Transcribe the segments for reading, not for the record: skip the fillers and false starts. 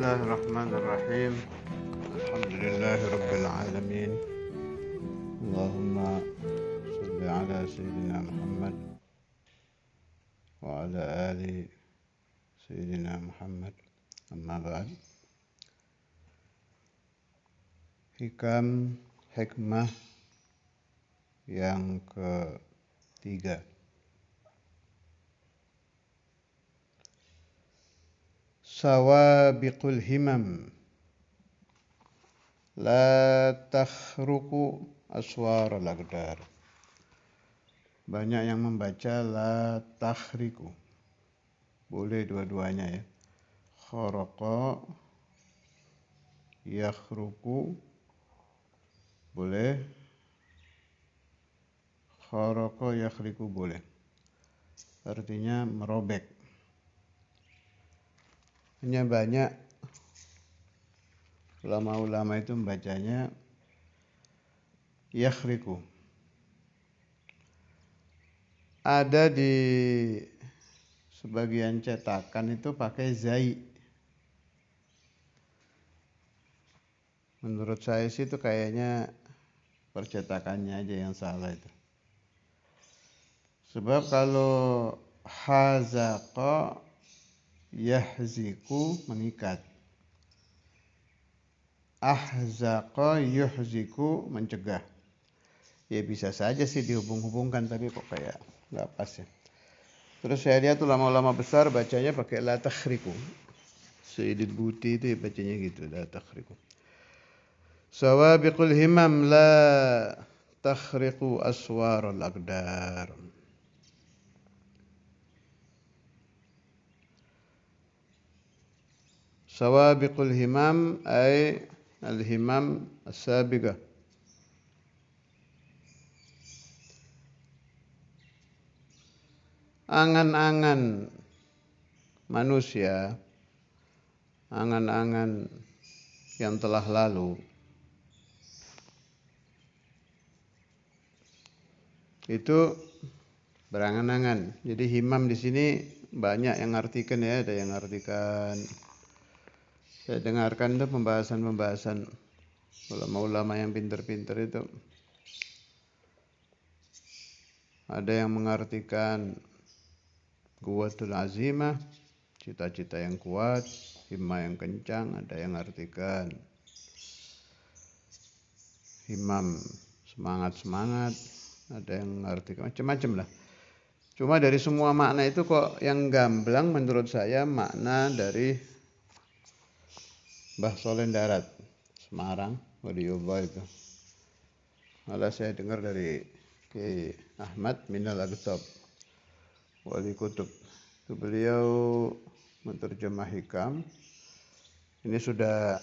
Bismillahirrahmanirrahim. Alhamdulillahirabbil alamin. Allahumma shalli ala sayyidina Muhammad wa ala ali sayyidina Muhammad. Amma ba'd. Hikmah yang ketiga. Sawabiqul himam la takhruqu aswar al-aqdar. Banyak yang membaca la takhriqu. Boleh dua-duanya ya. Kharaqa yakhruqu boleh. Kharaqa yakhriqu boleh. Artinya merobek. Hanya banyak ulama-ulama itu membacanya yakhriqu. Ada di sebagian cetakan itu pakai zai. Menurut saya sih itu kayaknya percetakannya aja yang salah itu. Sebab kalau hazaqa yahziku mengikat. Ahzaqa yuhziku mencegah. Ya bisa saja sih dihubung-hubungkan tapi kok kayak nggak pas ya. Terus saya lihat ulama-ulama besar bacanya pakai la takhriqu. Sayyidul Buti itu ya bacanya gitu, la takhriqu. Sawabiqul himam la takhriqu aswarul aqdar. Sawabiqul himam ay al-himam as-sabiqah. Angan-angan manusia, angan-angan yang telah lalu itu berangan-angan. Jadi himam di sini banyak yang artikan ya, ada yang artikan. Saya dengarkan itu pembahasan ulama-ulama yang pintar-pintar itu. Ada yang mengartikan quwwatul azimah, cita-cita yang kuat, himmah yang kencang. Ada yang artikan himam semangat-semangat. Ada yang artikan macam-macam lah. Cuma dari semua makna itu kok yang gamblang menurut saya makna dari Mbah Solen Darat, Semarang, Waliullah itu. Malah saya dengar dari Kiai Ahmad Minal Agtab, Wali Kutub. Itu beliau menerjemah hikam. Ini sudah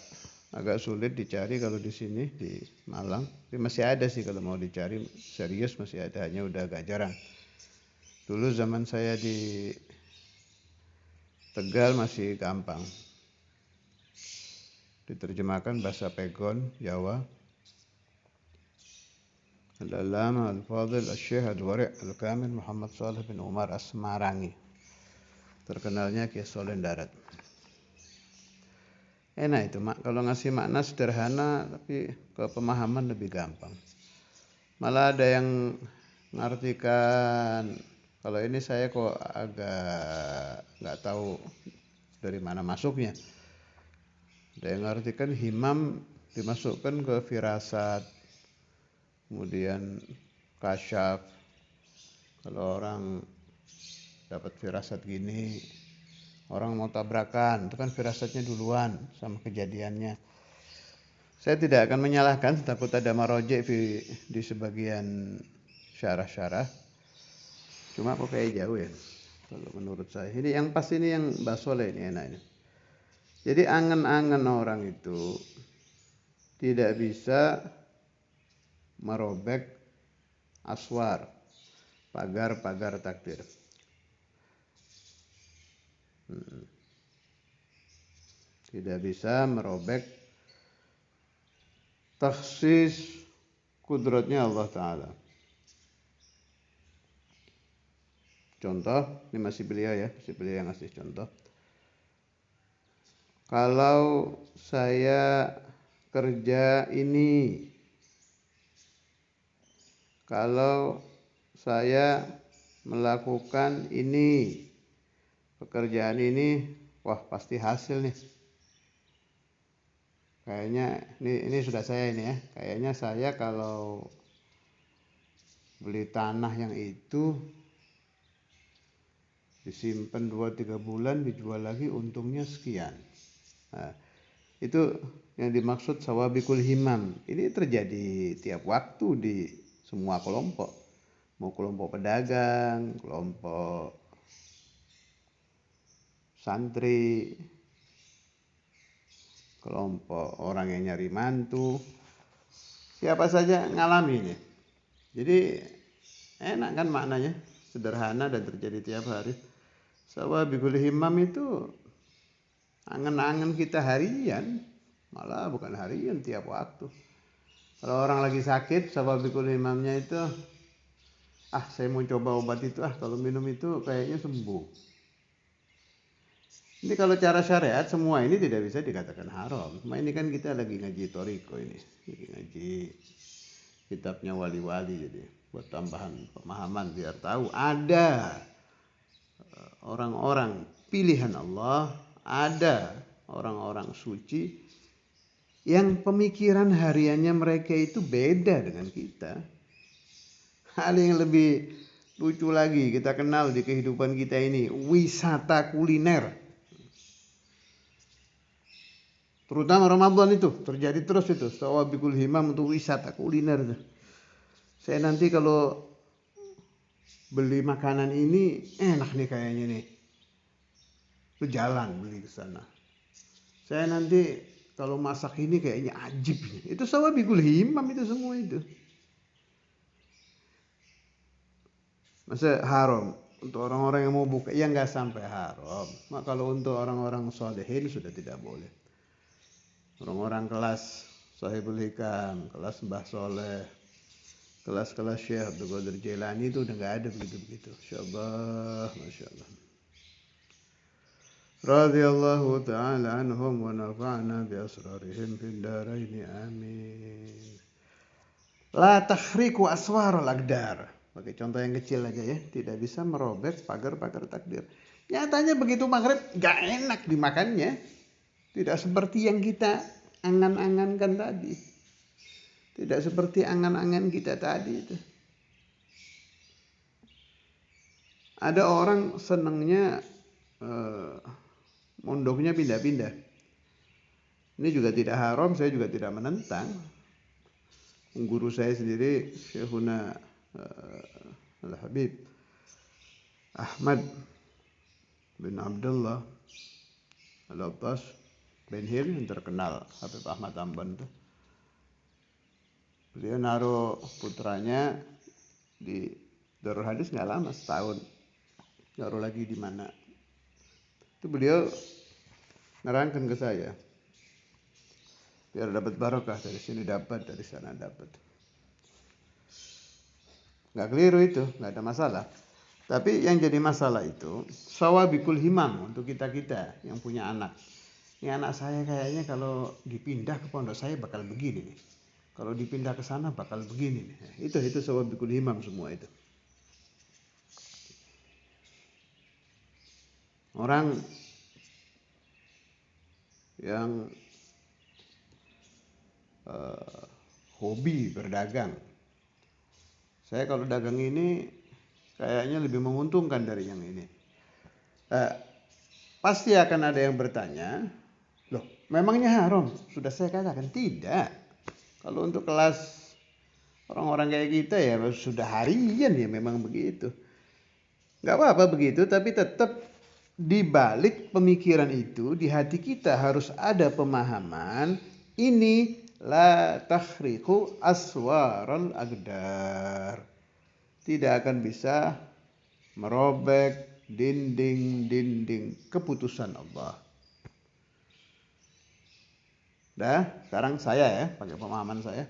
agak sulit dicari kalau di sini di Malang. Tapi masih ada sih kalau mau dicari serius masih ada, hanya udah agak jarang. Dulu zaman saya di Tegal masih gampang. Diterjemahkan bahasa Pegon, Jawa. Al-Allama Al-Fadhil Al-Syekh Al-Wari' Al-Kamil Muhammad Shalih bin Umar As-Semarangi. Terkenalnya Kiai Solen Darat. Enak itu, kalau ngasih makna sederhana tapi ke pemahaman lebih gampang. Malah ada yang mengartikan, kalau ini saya kok agak nggak tahu dari mana masuknya. Ada yang mengartikan himam dimasukkan ke firasat, kemudian kasyaf. Kalau orang dapat firasat gini, orang mau tabrakan, itu kan firasatnya duluan sama kejadiannya. Saya tidak akan menyalahkan, takut ada marojek di sebagian syarah-syarah. Cuma kok kayak jauh ya, kalau menurut saya. Ini yang pas ini yang Mbah Soleh ini enak ini. Jadi angan-angan orang itu tidak bisa merobek aswar, pagar-pagar takdir. Tidak bisa merobek takhsis kudratnya Allah Ta'ala. Contoh, ini masih beliau ya, masih beliau yang ngasih contoh. kalau saya kerja ini, kalau saya melakukan ini, pekerjaan ini, wah pasti hasil nih. Kayaknya ini sudah saya ini ya. Kayaknya saya kalau beli tanah yang itu disimpan 2-3 bulan, dijual lagi untungnya sekian. Nah, itu yang dimaksud sawabikul himam. Ini terjadi tiap waktu di semua kelompok. Mau kelompok pedagang, kelompok santri, kelompok orang yang nyari mantu. Siapa saja ngalami ini. Jadi enak kan maknanya, sederhana dan terjadi tiap hari. Sawabikul himam itu angan-angan kita harian, malah bukan harian, tiap waktu. Kalau orang lagi sakit, sawabikul himamnya itu, saya mau coba obat itu, kalau minum itu kayaknya sembuh. Ini kalau cara syariat semua ini tidak bisa dikatakan haram. Cuma ini kan kita lagi ngaji toriko ini, lagi ngaji kitabnya wali-wali, jadi buat tambahan pemahaman biar tahu ada orang-orang pilihan Allah, ada orang-orang suci yang pemikiran hariannya mereka itu beda dengan kita. Hal yang lebih lucu lagi kita kenal di kehidupan kita ini, wisata kuliner. Terutama Ramadan itu terjadi terus itu, sawabikul himam untuk wisata kuliner. Saya nanti kalau beli makanan ini enak nih kayaknya nih, lu jalan beli ke sana. Saya nanti kalau masak ini kayaknya ajib nih. Itu sawabikul himam itu semua itu. Masa haram untuk orang-orang yang mau buka? Ya nggak sampai haram. Nah, kalau untuk orang-orang solehin sudah tidak boleh. Orang-orang kelas Sahibul Hikam, kelas Mbah Soleh, kelas-kelas Syekh Abdul Qadir Jailani itu udah nggak ada begitu-begitu. Insyaallah, masyaallah. Radhiyallahu ta'ala anhum wa nafa'na bi asrarihim fid dharain amin. La takhriku aswarul aqdar. Pakai contoh yang kecil aja ya, tidak bisa merobek pagar-pagar takdir. Nyatanya begitu maghrib gak enak dimakannya. Tidak seperti yang kita angan-angankan tadi. Tidak seperti angan-angan kita tadi itu. Ada orang senangnya mondoknya pindah-pindah. Ini juga tidak haram, saya juga tidak menentang. Guru saya sendiri, Syekhuna Al-Habib Ahmad bin Abdullah Al-Abbas bin Hil yang terkenal, Habib Ahmad Amban itu. Beliau naruh putranya di Darul Hadis nggak lama, setahun. Naruh lagi di mana? Itu beliau nerangkan ke saya, biar dapat barokah, dari sini dapat, dari sana dapat. Nggak keliru itu, nggak ada masalah. Tapi yang jadi masalah itu sawabikul himam untuk kita-kita yang punya anak. Ini anak saya kayaknya kalau dipindah ke pondok saya bakal begini nih. Kalau dipindah ke sana bakal begini nih. Itu sawabikul himam semua itu. Orang yang hobi berdagang. Saya kalau dagang ini kayaknya lebih menguntungkan dari yang ini. Pasti akan ada yang bertanya, loh memangnya haram? Sudah saya katakan tidak. Kalau untuk kelas orang-orang kayak kita ya sudah harian ya memang begitu. Gak apa-apa begitu, tapi tetap di balik pemikiran itu di hati kita harus ada pemahaman ini la takhriqu aswaral aqdar. Tidak akan bisa merobek dinding-dinding keputusan Allah. Dah, sekarang saya ya, pakai pemahaman saya.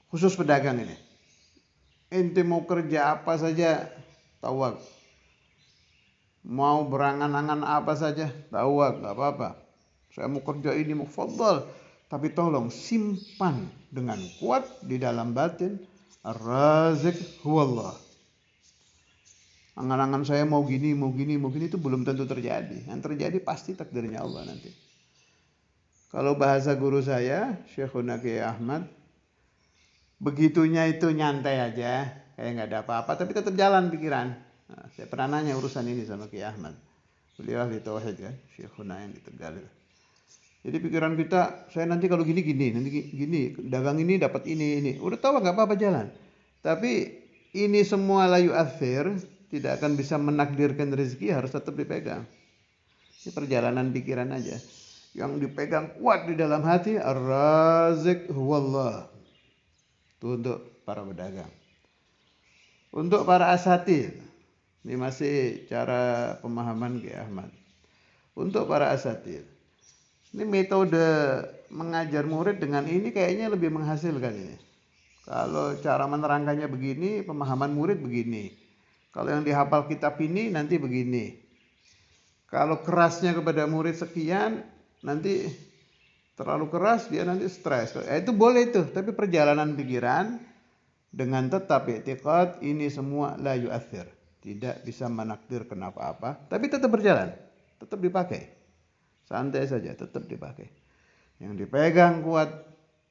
Khusus pedagang ini. Ente mau kerja apa saja, tawak. mau berangan-angan apa saja, tawak, nggak apa-apa. Saya mau kerja ini, mau fadal. Tapi tolong simpan dengan kuat di dalam batin. Ar-Razik huwallah. Angan-angan saya mau gini, mau gini, mau gini itu belum tentu terjadi. Yang terjadi pasti takdirnya Allah nanti. Kalau bahasa guru saya, Syekhuna Kiai Ahmad, begitunya itu nyantai aja, kayak nggak ada apa-apa, tapi tetap jalan pikiran. Nah, saya pernah nanya urusan ini sama Kiai Ahmad. Beliau ahli tauhid kan, Syekhuna yang di Tegal itu. Jadi pikiran kita, saya nanti kalau gini gini, nanti gini, dagang ini dapat ini. Udah tahu nggak apa-apa jalan. Tapi ini semua layu athir, tidak akan bisa menakdirkan rezeki, harus tetap dipegang. Ini perjalanan pikiran aja. Yang dipegang kuat di dalam hati, Ar-Razik huwallah. Itu untuk para pedagang. Untuk para asatid, ini masih cara pemahaman Kiai Ahmad. Untuk para asatid, ini metode mengajar murid dengan ini kayaknya lebih menghasilkan ini. Kalau cara menerangkannya begini, pemahaman murid begini. Kalau yang dihafal kitab ini nanti begini. Kalau kerasnya kepada murid sekian, nanti terlalu keras dia nanti stres. Itu boleh itu, tapi perjalanan pikiran dengan tetap i'tiqad ini semua la yu'athir. Tidak bisa menakdirkan apa-apa, tapi tetap berjalan, tetap dipakai. Santai saja, tetap dipakai. Yang dipegang kuat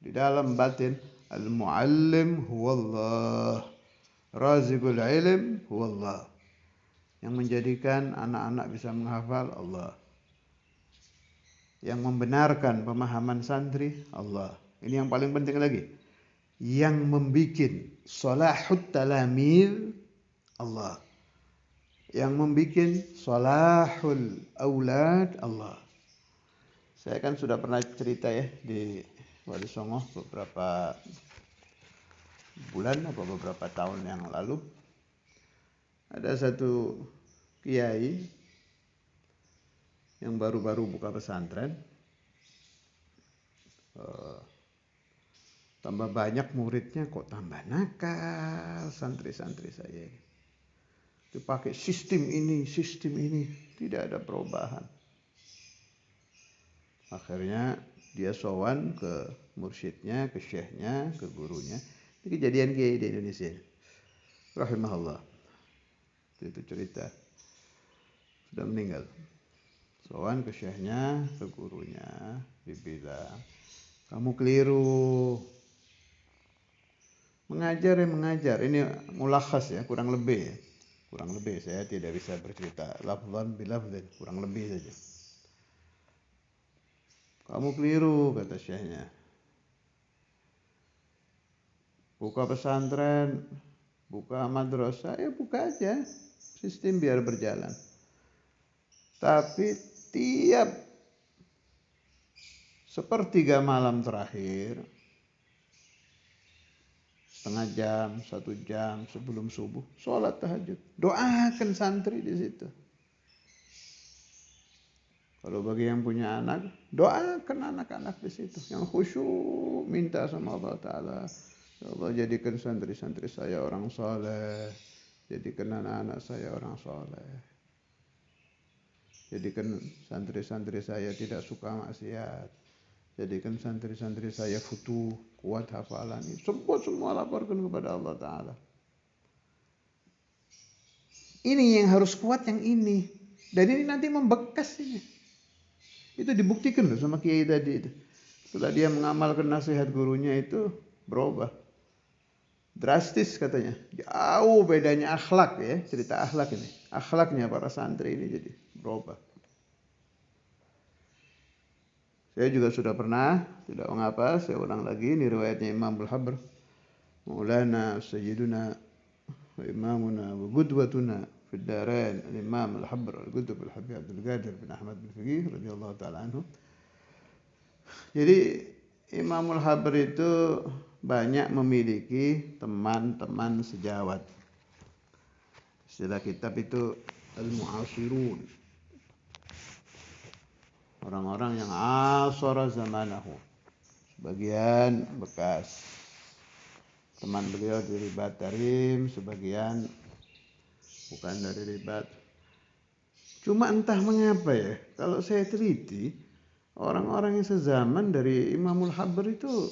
di dalam batin, al-muallim huwallah, razikul ilm huwallah. Yang menjadikan anak-anak bisa menghafal Allah. Yang membenarkan pemahaman santri Allah. Ini yang paling penting lagi. Yang membikin salahut talamil Allah. Yang membikin salahul aulad Allah. Saya kan sudah pernah cerita ya di Wali Songo beberapa bulan atau beberapa tahun yang lalu. Ada satu kiai yang baru-baru buka pesantren. Tambah banyak muridnya kok tambah nakal santri-santri saya ini. Dipakai sistem ini, tidak ada perubahan. Akhirnya dia sowan ke mursyidnya, ke syekhnya, ke gurunya. Ini kejadian kiai di Indonesia. Rahimahullah. Itu cerita. Sudah meninggal. Sowan ke syekhnya, ke gurunya, dibilang, kamu keliru. Mengajar ya mengajar. Ini mulakhas ya, kurang lebih. Kurang lebih saya tidak bisa bercerita lafzan bilafzin, kurang lebih saja. Kamu keliru, kata syekhnya. Buka pesantren, buka madrasah, ya buka aja. Sistem biar berjalan. Tapi tiap sepertiga malam terakhir, setengah jam, 1 jam sebelum subuh, sholat tahajud. Doakan santri di situ. Kalau bagi yang punya anak, doakan anak-anak di situ. Yang khusyuk, minta sama Allah Ta'ala. Ya Allah, jadikan santri-santri saya orang soleh. Jadikan anak-anak saya orang soleh. Jadikan santri-santri saya tidak suka maksiat. Jadikan santri-santri saya futuh, kuat hafalan. Semua laporkan kepada Allah Ta'ala. Ini yang harus kuat yang ini. Dan ini nanti membekas ini. Itu dibuktikan loh sama kiai tadi itu. Setelah dia mengamalkan nasihat gurunya itu berubah. Drastis katanya. Jauh bedanya akhlak ya. Cerita akhlak ini. Akhlaknya para santri ini jadi berubah. Saya juga sudah pernah. Tidak mengapa. Saya ulang lagi. Ini riwayatnya Imam Al-Habr. Maulana Sayyiduna wa Imamuna wa Gudwatuna fi Darain. Imam Al-Habr Al-Qutb Al-Habib Abdul Qadir bin Ahmad bin Fiqih radhiyallahu ta'ala anhu. Jadi Imamul Habr itu banyak memiliki teman-teman sejawat. Istilah kitab itu al-mu'asirun. Orang-orang yang asara zamanahu. Sebagian bekas teman beliau dari Ribat Tarim, sebagian bukan dari Ribat. Cuma entah mengapa ya, kalau saya teliti, orang-orang yang sezaman dari Imamul Habr itu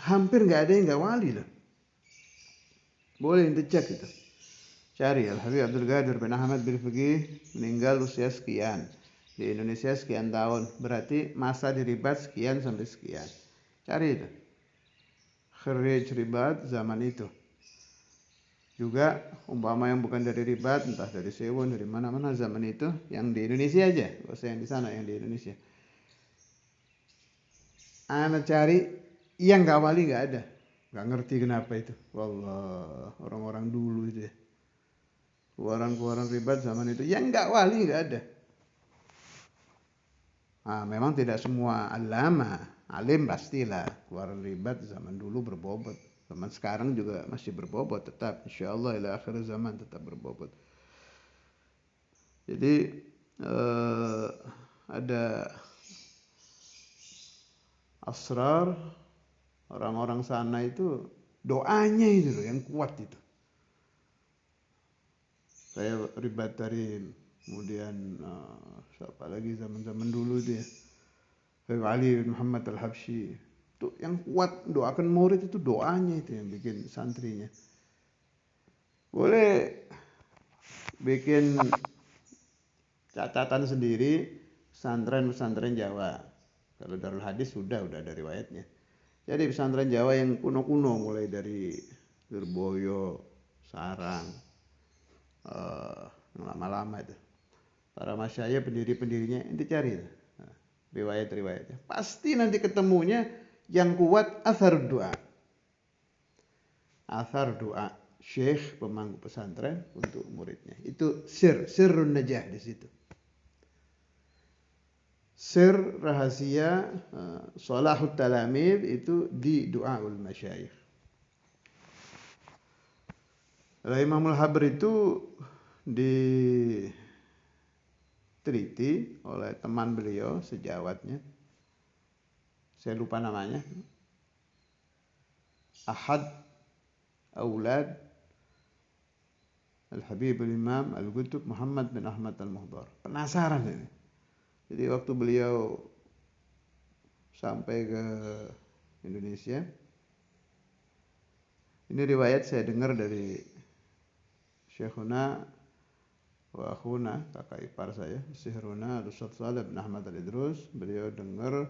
hampir nggak ada yang nggak wali loh. Boleh ente cek itu. Cari Al-Habib Abdul Qadir bin Ahmad bin Fiqih meninggal usia sekian. Di Indonesia sekian tahun. Berarti masa di Ribat sekian sampai sekian. Cari itu. Kharij Ribat zaman itu. Juga umpama yang bukan dari Ribat, entah dari Sewon, dari mana-mana zaman itu, yang di Indonesia aja, gak usah yang di sana, yang di Indonesia. Anak cari yang gak wali gak ada, gak ngerti kenapa itu. Wallah, orang-orang dulu itu ya, keluaran-keluaran Ribat zaman itu, yang gak wali gak ada. Nah, memang tidak semua alama, alim pastilah, keluaran Ribat zaman dulu berbobot. Zaman sekarang juga masih berbobot tetap, insyaallah ila akhir zaman tetap berbobot. Jadi ada asrar orang-orang sana itu, doanya itu loh yang kuat itu. Saya Ribat Tarim, kemudian siapa lagi zaman-zaman dulu dia, Ali bin Muhammad Al-Habsyi. Itu yang kuat doakan murid itu, doanya itu yang bikin santrinya. Boleh bikin catatan sendiri pesantren-pesantren Jawa. Kalau Darul Hadis sudah ada riwayatnya. Jadi pesantren Jawa yang kuno-kuno mulai dari Lirboyo, Sarang, yang lama-lama itu. Para masyayikh pendiri-pendirinya itu cari itu. Riwayat-riwayatnya. Pasti nanti ketemunya yang kuat athar doa. Athar doa syekh pemangku pesantren untuk muridnya. Itu sirrun najah di situ. Sir rahasia salahut talamid itu di doaul masyayikh. Imamul Habr itu diteliti oleh teman beliau sejawatnya. Saya lupa namanya. Ahad Aulad Al-Habib Al-Imam Al-Qutb Muhammad bin Ahmad Al-Muhdar. Penasaran ini. Jadi waktu beliau sampai ke Indonesia, ini riwayat saya dengar dari Syekhuna wa akhuna, kakak ipar saya, Syekhuna Al-Ustadz Saleh bin Ahmad Al-Idrus. Beliau dengar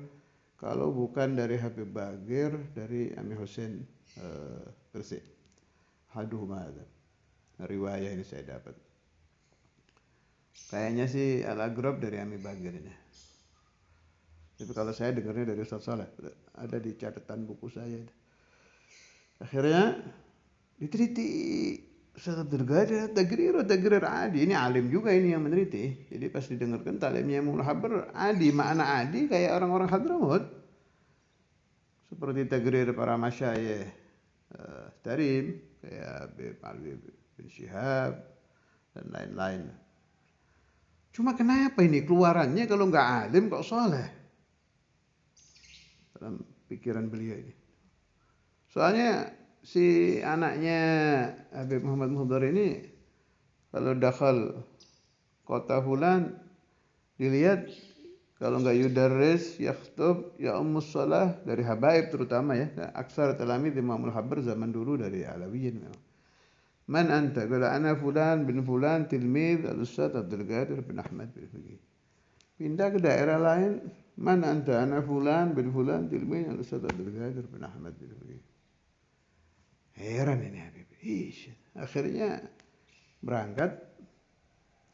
kalau bukan dari Habib Bagir, dari Ami Hussein Gresik. Haduhuma ada. Riwayat ini saya dapat. Kayaknya sih Al-Agrab dari Ami Bagir ini. Tapi kalau saya dengarnya dari Ustadz Saleh, ada di catatan buku saya. Akhirnya diteliti Ustadz Abdul Qadir Tagrir adi. Ini alim juga ini yang meneliti. Jadi pas didengarkan talimnya Imamul Habr adi, makna adi kayak orang-orang Hadramut. Seperti Tagrir para masyayikh Tarim, kayak Habib bin Syihab dan lain-lain. Cuma kenapa ini keluarannya kalau nggak alim kok soleh? Dalam pikiran beliau ini. Soalnya si anaknya Habib Muhammad Muhdar ini kalau dakhal kota Fulan dilihat kalau nggak yudarris yakhtub ya ummus shalah dari habaib terutama ya. Aksar talamid Imamul Habr zaman dulu dari Alawiyin memang. Man anta? Qala ana fulan bin fulan tilmid al-Ustadz Abdul Qadir bin Ahmad bin Fiqih. Pindah ke daerah lain, man anta? Ana fulan bin fulan tilmid al-Ustadz Abdul Qadir bin Ahmad bin Fiqih. Heran ini Habib. Akhirnya berangkat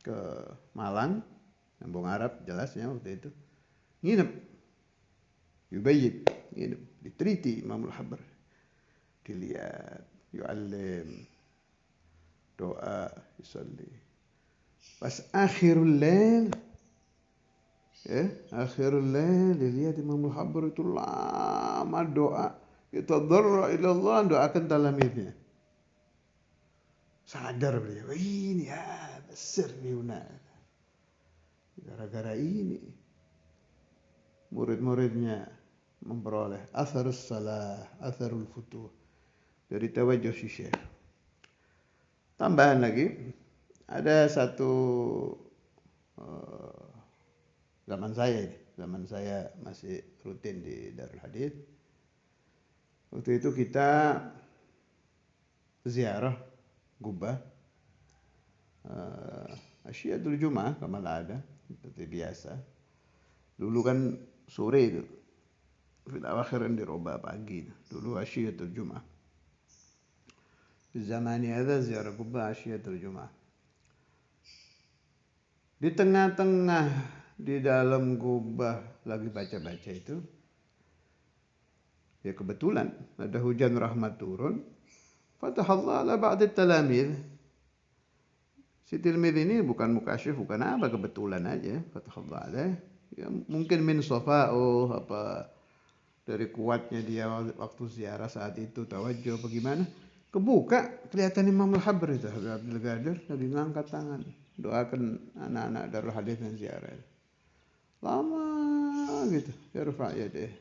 ke Malang, Kampung Arab jelasnya waktu itu. Nginep. Yubayyid, nginep. Diteliti Imamul Habr. Dilihat, yu'allim, doa, yusalli. Pas akhirul lail, akhirul lail dilihat Imamul Habr itu lama doa. Yatadarra ila Allah, doakan talamidnya. Sadar beliau, ini besar nih una. Gara-gara ini murid-muridnya memperoleh atharus salah, atharul futuh dari tawajjuh syekh. Tambahan lagi, ada satu eh, zaman saya masih rutin di Darul Hadis. Waktu itu kita ziarah Gubah, Asyiatul Jum'ah kamal ada seperti biasa. Dulu kan sore itu, fil akhiran dirubah pagi. Dulu Asyiatul Jum'ah. Di zaman ada ziarah Gubah Asyiatul Jum'ah. Di tengah-tengah di dalam Gubah lagi baca-baca itu, ya kebetulan ada hujan rahmat turun. Fatahallah ala ba'd talamid. Si tilmid ini bukan mukasyif, bukan apa, kebetulan aja. Fatahallah alaih. Ya, mungkin min sofa'u, apa, dari kuatnya dia waktu ziarah saat itu, tawajjuh bagaimana. Kebuka, kelihatan Imam Al-Habr itu, Habib Abdul Qadir, lagi ngangkat tangan. Doakan anak-anak Darul Hadis yang ziarah. Lama gitu, ya rufa' ya deh.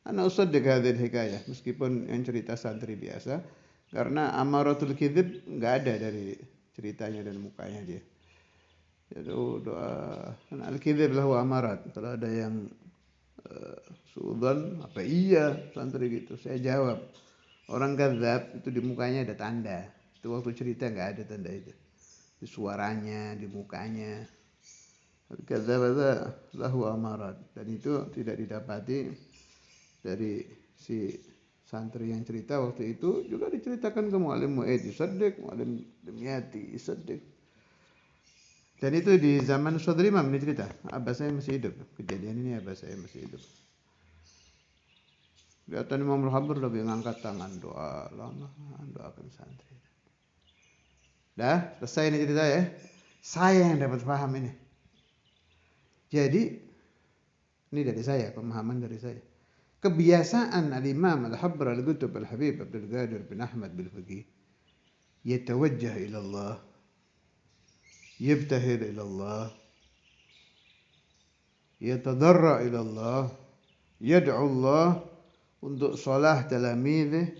Ana usaddiq hadhihi hikayah, meskipun yang cerita santri biasa, karena amaratul kadzib enggak ada dari ceritanya dan mukanya dia. Jadi doa al-kadzib lahu amarat. Kalau ada yang suudzon, apa iya santri gitu, saya jawab, orang kadzab itu di mukanya ada tanda. Itu waktu cerita enggak ada tanda itu. Di suaranya, di mukanya. Al-kadzab lahu amarat, dan itu tidak didapati dari si santri yang cerita waktu itu. Juga diceritakan ke Mu'alim Mu'aid Yusaddiq, Mu'alim Dimyati Yusaddiq. Dan itu di zaman Saudara Imam ini cerita. Abah saya masih hidup. Kejadian ini abah saya masih hidup. Kelihatan Imam Al-Habr lebih ngangkat tangan, doa lama, doakan santri. Dah, selesai ini cerita ya. Saya yang dapat paham ini. Jadi, ini dari saya, pemahaman dari saya. Kebiasaan al-Imam Al-Habr Al-Qutb Al-Habib Abdul Qadir bin Ahmad bin Faqih yatawajjah ila Allah, yabtahil ila Allah, yatadarra ila Allah, yad'u Allah, untuk salah talamidih,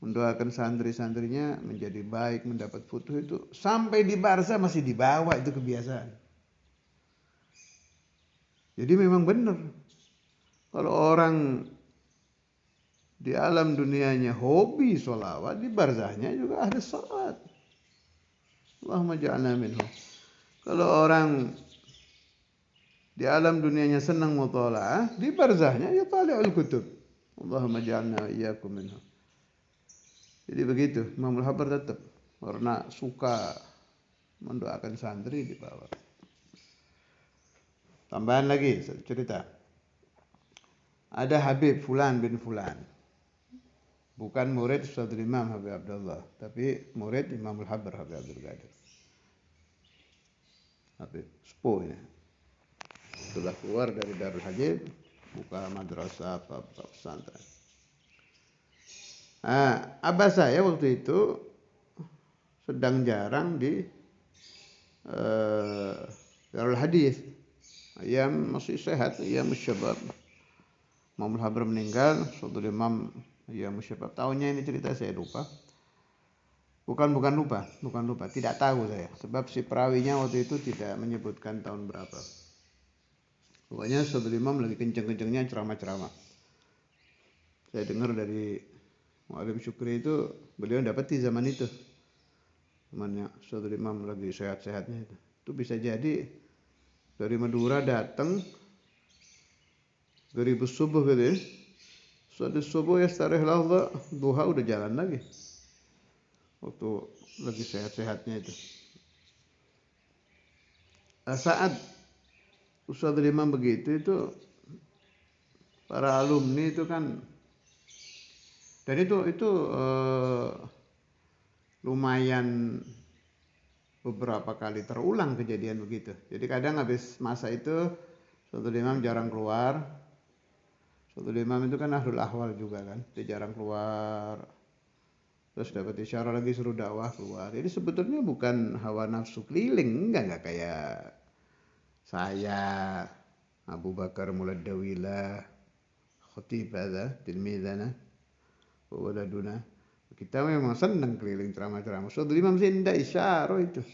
mendoakan santri-santrinya menjadi baik, mendapat futuh. Itu sampai di barzah masih dibawa itu kebiasaan. Jadi memang benar. Kalau orang di alam dunianya hobi sholawat, di barzahnya juga ada salat. Allahumma ja'alna minhum. Kalau orang di alam dunianya senang muthala'ah, di barzahnya ya tali'ul kutub. Allahumma ja'alna iyyakum minhum. Jadi begitu, Imam Al-Habr tetap karena suka mendoakan santri di bawah. Tambahan lagi cerita. Ada Habib Fulan bin Fulan. Bukan murid Saudara Imam Habib Abdullah, tapi murid Imam Al-Habr Habib Abdul Qadir. Habib sepuh ini. Setelah keluar dari Darul Hadis, buka madrasah, buka pesantren. Abah saya waktu itu sedang jarang di Darul Hadis. Ayam masih sehat, ayam syabab. Imam Al-Habr meninggal, Saudara Imam ayam syabab. Tahunnya ini cerita saya lupa. Bukan lupa, tidak tahu saya. Sebab si perawinya waktu itu tidak menyebutkan tahun berapa. Pokoknya Saudara Imam lagi kenceng-kencengnya ceramah-ceramah. Saya dengar dari Mu'alim Syukri itu, beliau dapat di zaman itu. Zamannya Saudara Imam lagi sehat-sehatnya itu. Itu bisa jadi dari Madura datang Garibus subuh gitu ya. Suatu subuh ya starih lahza, duha udah jalan lagi. Waktu lagi sehat-sehatnya itu. Saat Ustadz Imam begitu itu, para alumni itu kan, dan itu lumayan beberapa kali terulang kejadian begitu. Jadi kadang habis masa itu Ustadz Imam jarang keluar. Saudara Imam itu kan ahlul ahwal juga kan, dia jarang keluar. Terus dapat isyarat lagi suruh dakwah keluar. Jadi sebetulnya bukan hawa nafsu keliling, enggak kayak saya, Abu Bakar Muladdawilah, Khatib ada, tilmidana, waladuna. Kita memang senang keliling ceramah-ceramah. Saudara Imam sih enggak isyarat itu.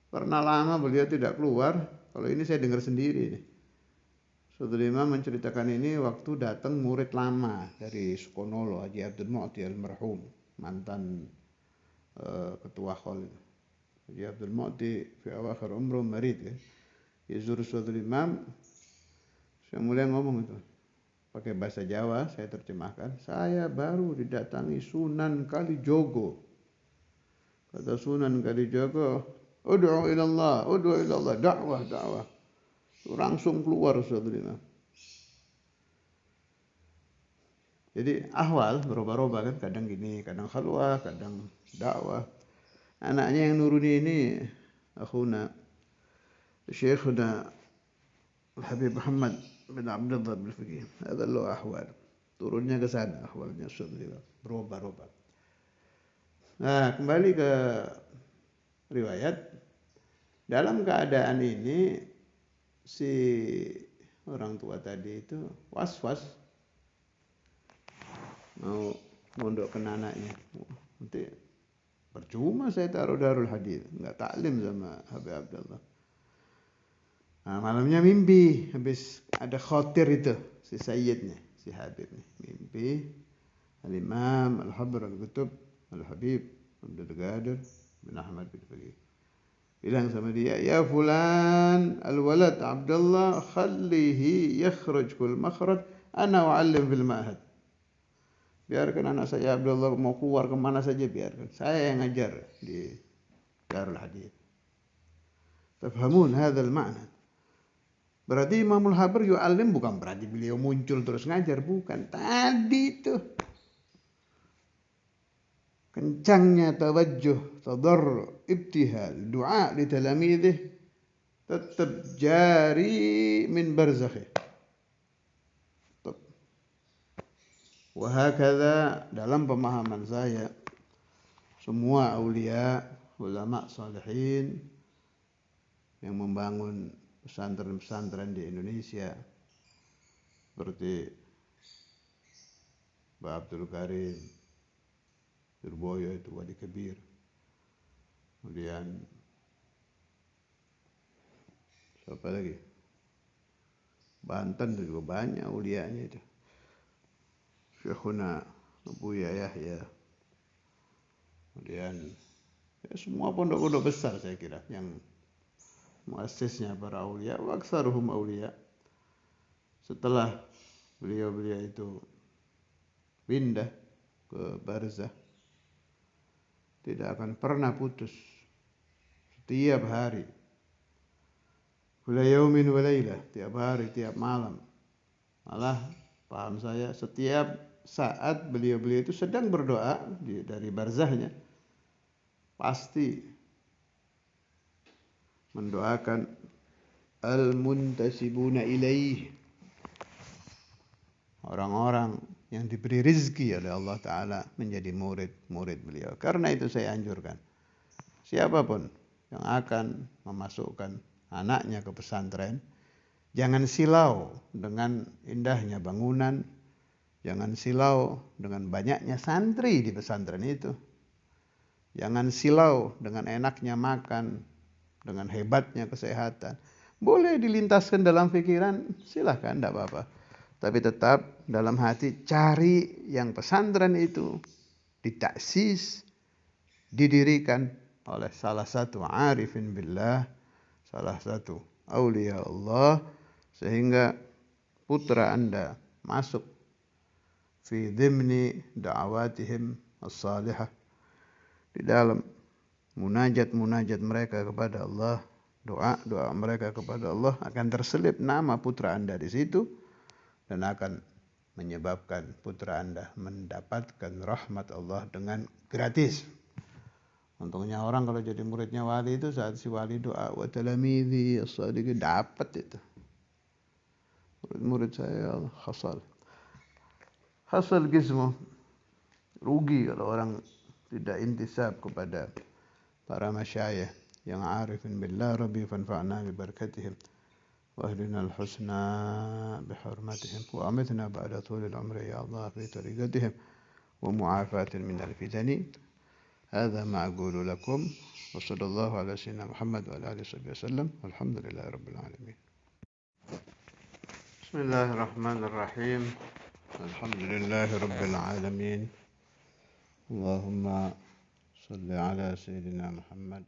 Pernah lama beliau tidak keluar. Kalau ini saya dengar sendiri nih. Saudara Imam menceritakan ini waktu datang murid lama dari Sukonolo, Haji Abdul Mu'ti almarhum, mantan ketua Khol. Haji Abdul Mu'ti fi awakhir umroh marid ya. Yazur Saudara Imam, saya mulai ngomong itu pakai bahasa Jawa, saya terjemahkan. Saya baru didatangi Sunan Kalijogo. Kata Sunan Kalijogo, ud'u ilallah, dakwah. Langsung keluar Saudara. Jadi ahwal berubah-ubah kan, kadang gini, kadang khalwah, kadang dakwah. Anaknya yang nuruni ini akhuna Syekhuna Habib Muhammad bin Abdullah bin Faqih. Ada lo ahwal. Turunnya ke sana ahwalnya Saudara. Berubah-ubah. Nah, kembali ke riwayat. Dalam keadaan ini si orang tua tadi itu was-was mau mondokkan anaknya. Nanti percuma saya taruh Darul Hadis, enggak taklim sama Habib Abdullah. Nah, malamnya mimpi habis ada khotir itu si Sayyidnya, si Habib nih. Mimpi Al-Imam Al-Habr Al-Qutub Al-Habib Abdul Qadir bin Ahmad bin Faqih. Bilang sama dia, ya fulan al-walad Abdullah khallihi yakhruj kul makhraj ana u'allim fil ma'had. Biarkan anak saya Abdullah mau keluar kemana saja biarkan. Saya yang ngajar di Darul Hadis. Tafhamun hadzal ma'na. Berarti Imamul Habr yu'allim bukan berarti beliau muncul terus ngajar, bukan. Tadi itu kencangnya tawajjuh, tadarru, ibtihal, doa li talamidih tetap jari min barzakhi. Wahakadha dalam pemahaman saya semua aulia, ulama salihin yang membangun pesantren-pesantren di Indonesia seperti Pak Abdul Karim Surboyo itu Wali Kabir, kemudian siapa lagi, Banten juga banyak ulianya itu, Syekhuna Buya Yahya, kemudian ya semua pondok-pondok besar saya kira yang muassisnya para aulia, wa aktsaruhum aulia. Setelah beliau-beliau itu pindah ke barzah, tidak akan pernah putus setiap hari, kula yaumin wa lailah, tiap hari, tiap malam. Malah paham saya setiap saat beliau-beliau itu sedang berdoa dari barzahnya pasti mendoakan al-muntasibuna ilaih, orang-orang yang diberi rizki oleh Allah Ta'ala menjadi murid-murid beliau. Karena itu saya anjurkan siapapun yang akan memasukkan anaknya ke pesantren, jangan silau dengan indahnya bangunan, jangan silau dengan banyaknya santri di pesantren itu, jangan silau dengan enaknya makan, dengan hebatnya kesehatan. Boleh dilintaskan dalam pikiran, silahkan, tidak apa-apa. Tapi tetap dalam hati cari yang pesantren itu ditaksis, didirikan oleh salah satu arifin billah, salah satu aulia Allah, sehingga putra Anda masuk fi dhimni da'awatihim as-salihah, di dalam munajat-munajat mereka kepada Allah, doa-doa mereka kepada Allah akan terselip nama putra Anda di situ dan akan menyebabkan putra Anda mendapatkan rahmat Allah dengan gratis. Untungnya orang kalau jadi muridnya wali itu saat si wali doa wa talamidhi as-sadiqin dapat itu. Murid saya hasal gizmo, rugi kalau orang tidak intisab kepada para masyayikh yang arifin billah, rabbi fanfa'na bi barakatihim واهدنا الحسنى بحرمتهم وأمتنا بعد طول العمر يا الله في طريقتهم ومعافاة من الفتن. Hadza ma aqulu lakum wa sallallahu ala sayyidina Muhammad wa ala alihi wasallam. Alhamdulillahi rabbil alamin. Bismillahirrahmanirrahim. Alhamdulillahi rabbil alamin. Allahumma salli ala sayyidina Muhammad